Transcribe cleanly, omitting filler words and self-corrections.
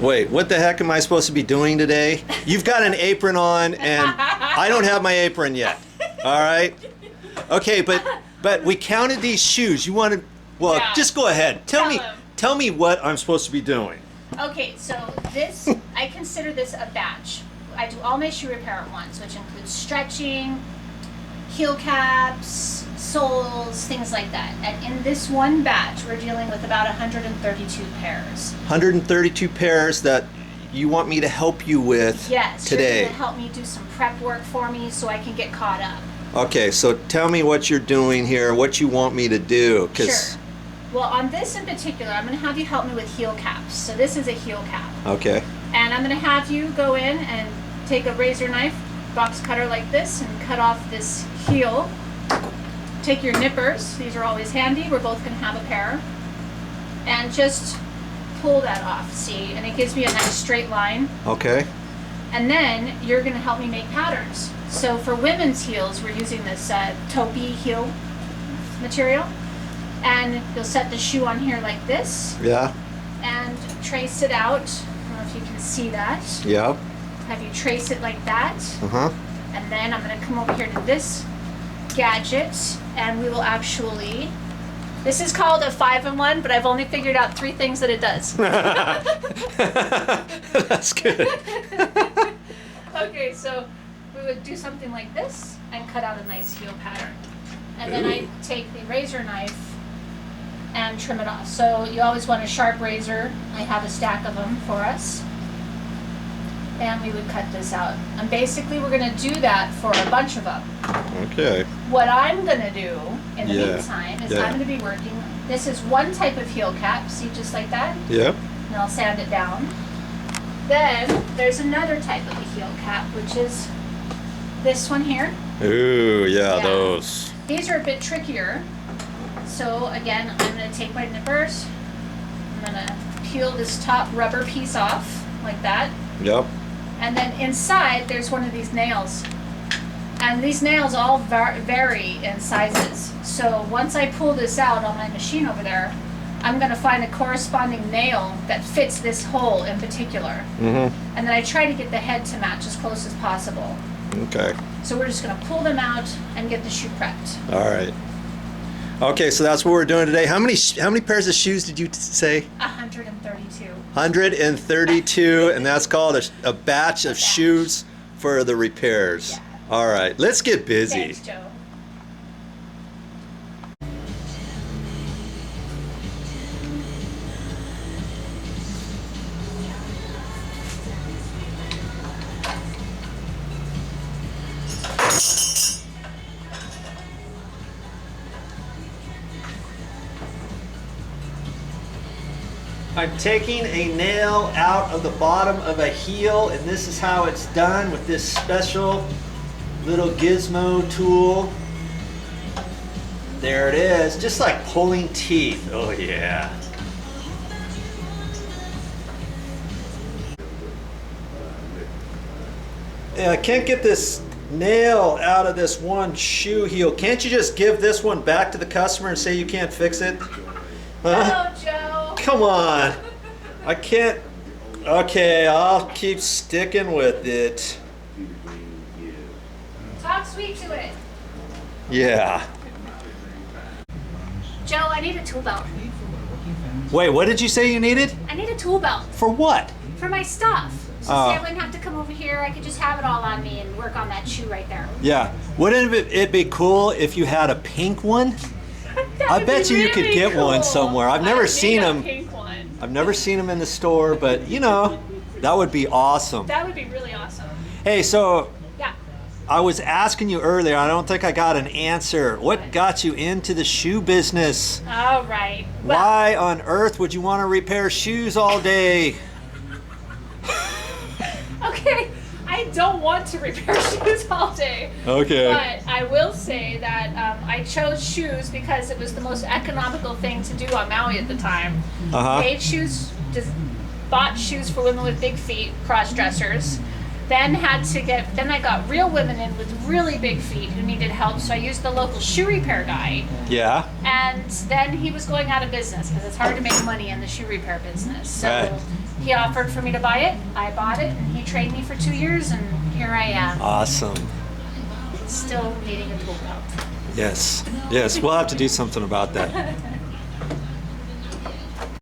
Wait, what the heck am I supposed to be doing today? You've got an apron on, and I don't have my apron yet. All right. Okay, but we counted these shoes. You want to? Well, Yeah. just go ahead. Tell him. Tell me what I'm supposed to be doing. Okay, so this, I consider this a batch. I do all my shoe repair at once, which includes stretching, heel caps, soles, things like that. And in this one batch, we're dealing with about 132 pairs. 132 pairs that you want me to help you with Yes, today. you're going to help me do some prep work for me so I can get caught up. Okay, so tell me what you're doing here, what you want me to do. Sure. Well, on this in particular, I'm going to have you help me with heel caps. So this is a heel cap. Okay. And I'm going to have you go in and take a razor knife, box cutter like this, and cut off this heel. Take your nippers. These are always handy. We're both going to have a pair. And just pull that off, see? And it gives me a nice straight line. Okay. And then you're going to help me make patterns. So for women's heels, we're using this taupey heel material. And you'll set the shoe on here like this. Yeah. And trace it out. I don't know if you can see that. Yep. Have you trace it like that. Uh-huh. And then I'm going to come over here to this gadget, and we will actually, this is called a 5-in-1, but I've only figured out 3 things that it does. That's good. Okay, so we would do something like this and cut out a nice heel pattern. And then I take the razor knife and trim it off. So you always want a sharp razor. I have a stack of them for us. And we would cut this out. And basically we're going to do that for a bunch of them. Okay. What I'm going to do in the Yeah. meantime is Yeah. I'm going to be working, this is one type of heel cap, see, just like that? Yep. And I'll sand it down. Then there's another type of a heel cap, which is this one here. Ooh, yeah, Yeah. those. These are a bit trickier. So again, I'm going to take my nippers, I'm going to peel this top rubber piece off, like that. Yep. And then inside, there's one of these nails. And these nails all vary in sizes. So once I pull this out on my machine over there, I'm going to find a corresponding nail that fits this hole in particular. Mm-hmm. And then I try to get the head to match as close as possible. Okay. So we're just going to pull them out and get the shoe prepped. All right. Okay, so that's what we're doing today. How many pairs of shoes did you say? 132. 132, and that's called a batch of batch. shoes for the repairs. Yeah. All right, let's get busy. Thanks, Joe. I'm taking a nail out of the bottom of a heel, and this is how it's done with this special little gizmo tool. There it is, just like pulling teeth. Oh yeah. Yeah, I can't get this nail out of this one shoe heel. Can't you just give this one back to the customer and say you can't fix it? Huh? Hello, Joe. Come on. I can't. Okay, I'll keep sticking with it. Talk sweet to it. Yeah. Joe, I need a tool belt. Wait, what did you say you needed? I need a tool belt For what? for my stuff. So Oh. say I wouldn't have to come over here. I could just have it all on me and work on that shoe right there. Yeah. Wouldn't it be cool if you had a pink one? I bet you could get one somewhere. I've never seen them. Pink one. I've never seen them in the store, but you know, that would be awesome. That would be really awesome. Hey, so Yeah. I was asking you earlier, I don't think I got an answer. What got you into the shoe business? All right. Well, Why on earth would you want to repair shoes all day? okay. I don't want to repair shoes all day. Okay. But I will say that I chose shoes because it was the most economical thing to do on Maui at the time. Uh-huh. Made shoes, just bought shoes for women with big feet, cross dressers. Then I got real women in with really big feet who needed help, so I used the local shoe repair guy. Yeah. And then he was going out of business because it's hard to make money in the shoe repair business. So Right. he offered for me to buy it. I bought it, and he trained me for 2 years, and here I am, Awesome. still needing a tool belt. Yes. Yes. We'll have to do something about that.